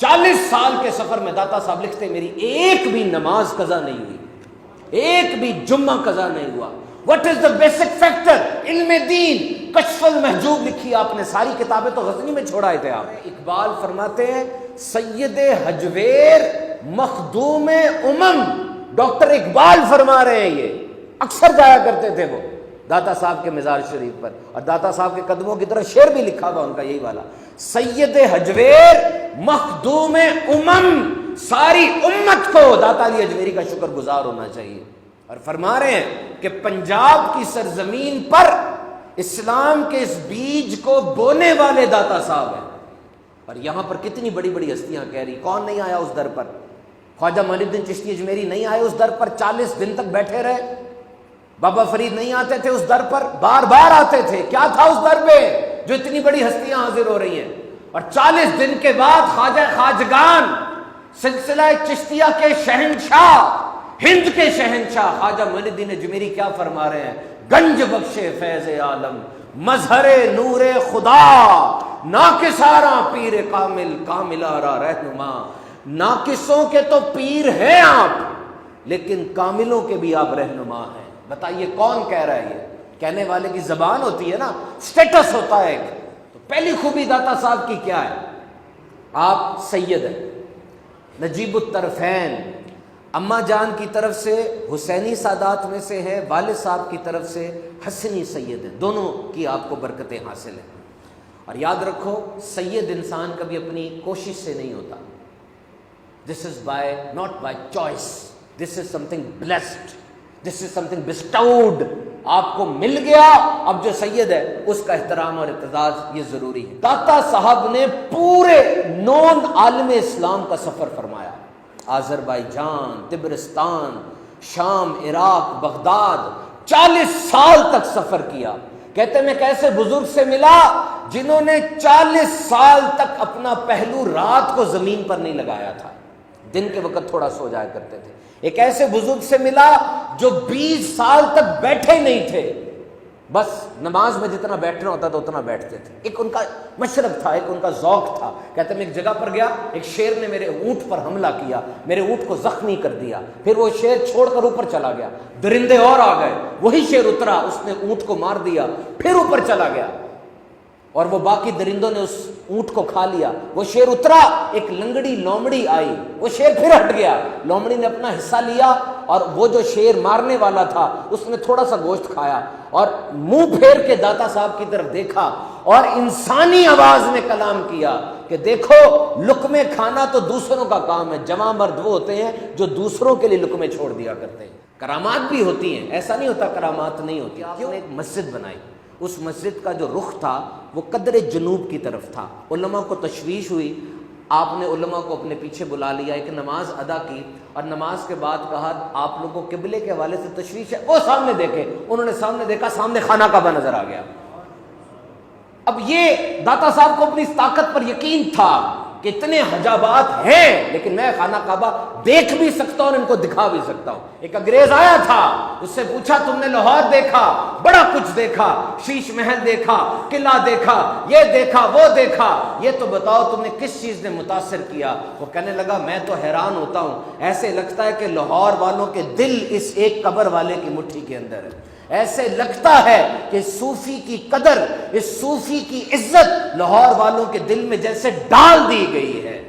40 سال کے سفر میں داتا صاحب لکھتے میری ایک بھی نماز قضا نہیں ہوئی، ایک بھی جمعہ قضا نہیں ہوا۔ What is the basic factor؟ علم دین، کشف المحجوب لکھی آپ نے، ساری کتابیں تو غزنی میں چھوڑائے تھے آپ۔ اقبال فرماتے ہیں سید حجویر مخدوم ڈاکٹر اقبال فرما رہے ہیں، یہ اکثر جایا کرتے تھے وہ داتا صاحب کے مزار شریف پر، اور داتا صاحب کے قدموں کی طرف شعر بھی لکھا ہوا ان کا یہی والا، سید حجویر مخدوم ساری امت کو داتا علی حجویری کا شکر گزار ہونا چاہیے۔ اور فرما رہے ہیں کہ پنجاب کی سرزمین پر اسلام کے اس بیج کو بونے والے داتا صاحب ہیں، اور یہاں پر کتنی بڑی بڑی ہستیاں کہہ رہی، کون نہیں آیا اس در پر؟ خواجہ معین الدین چشتی اجمیری نہیں آئے اس در پر، 40 دن تک بیٹھے رہے۔ بابا فرید نہیں آتے تھے اس در پر، بار بار آتے تھے، کیا تھا اس در پہ جو اتنی بڑی ہستیاں حاضر ہو رہی ہیں؟ اور 40 دن کے بعد خواجہ خواجگان سلسلہ چشتیہ کے شہنشاہ، ہند کے شہنشاہ خواجہ معین الدین اجمیری کیا فرما رہے ہیں؟ گنج بخش فیض عالم مظہر نور خدا، ناکسارا پیر کامل کاملارا رہنما۔ ناقصوں کے تو پیر ہیں آپ، لیکن کاملوں کے بھی آپ رہنما ہیں۔ بتائیے کون کہہ رہا ہے؟ یہ کہنے والے کی زبان ہوتی ہے نا، سٹیٹس ہوتا ہے ایک۔ تو پہلی خوبی داتا صاحب کی کیا ہے؟ آپ سید ہیں، نجیب الطرفین، اماں جان کی طرف سے حسینی سادات میں سے ہے، والد صاحب کی طرف سے حسنی سید ہیں، دونوں کی آپ کو برکتیں حاصل ہیں۔ اور یاد رکھو سید انسان کبھی اپنی کوشش سے نہیں ہوتا، this is by not by choice, this is something blessed, this is something bestowed, آپ کو مل گیا۔ اب جو سید ہے اس کا احترام اور اعتزاز یہ ضروری ہے۔ داتا صاحب نے پورے نون عالم اسلام کا سفر فرمایا، آذربائیجان، تبرستان، شام، عراق، بغداد، 40 سال تک سفر کیا۔ کہتے ہیں میں ایک ایسے بزرگ سے ملا جنہوں نے 40 سال تک اپنا پہلو رات کو زمین پر نہیں لگایا تھا، دن کے وقت تھوڑا سو جایا کرتے تھے۔ ایک ایسے بزرگ سے ملا جو 20 سال تک بیٹھے نہیں تھے، بس نماز میں جتنا بیٹھنا ہوتا تھا اتنا بیٹھتے تھے۔ ایک ان کا مشرب تھا، ایک ان کا ذوق تھا۔ کہتے ہیں میں ایک جگہ پر گیا، ایک شیر نے میرے اونٹ پر حملہ کیا، میرے اونٹ کو زخمی کر دیا، پھر وہ شیر چھوڑ کر اوپر چلا گیا، درندے اور آ گئے، وہی شیر اترا، اس نے اونٹ کو مار دیا، پھر اوپر چلا گیا، اور وہ باقی درندوں نے اس اونٹ کو کھا لیا۔ وہ شیر اترا، ایک لنگڑی لومڑی آئی، وہ شیر پھر ہٹ گیا، لومڑی نے اپنا حصہ لیا، اور وہ جو شیر مارنے والا تھا اس نے تھوڑا سا گوشت کھایا، اور منہ پھیر کے داتا صاحب کی طرف دیکھا اور انسانی آواز میں کلام کیا کہ دیکھو لقمے کھانا تو دوسروں کا کام ہے، جوان مرد وہ ہوتے ہیں جو دوسروں کے لیے لقمے چھوڑ دیا کرتے ہیں۔ کرامات بھی ہوتی ہیں، ایسا نہیں ہوتا کرامات نہیں ہوتی۔ آپ نے ایک مسجد بنائی، اس مسجد کا جو رخ تھا وہ قدر جنوب کی طرف تھا۔ علماء کو تشویش ہوئی، آپ نے علماء کو اپنے پیچھے بلا لیا، ایک نماز ادا کی، اور نماز کے بعد کہا آپ لوگوں کو قبلے کے حوالے سے تشویش ہے، وہ سامنے دیکھے۔ انہوں نے سامنے دیکھا، سامنے خانہ کعبہ نظر آ گیا۔ اب یہ داتا صاحب کو اپنی اس طاقت پر یقین تھا کہ اتنے حجابات ہیں لیکن میں خانہ کعبہ دیکھ بھی سکتا ہوں اور ان کو دکھا بھی سکتا ہوں۔ ایک انگریز آیا تھا، اس سے پوچھا تم نے لاہور دیکھا، بڑا کچھ دیکھا، شیش محل دیکھا، قلعہ دیکھا، یہ دیکھا، وہ دیکھا، یہ تو بتاؤ تم نے کس چیز نے متاثر کیا؟ وہ کہنے لگا میں تو حیران ہوتا ہوں، ایسے لگتا ہے کہ لاہور والوں کے دل اس ایک قبر والے کی مٹھی کے اندر ہے، ایسے لگتا ہے کہ صوفی کی قدر، اس صوفی کی عزت لاہور والوں کے دل میں جیسے ڈال دی گئی ہے۔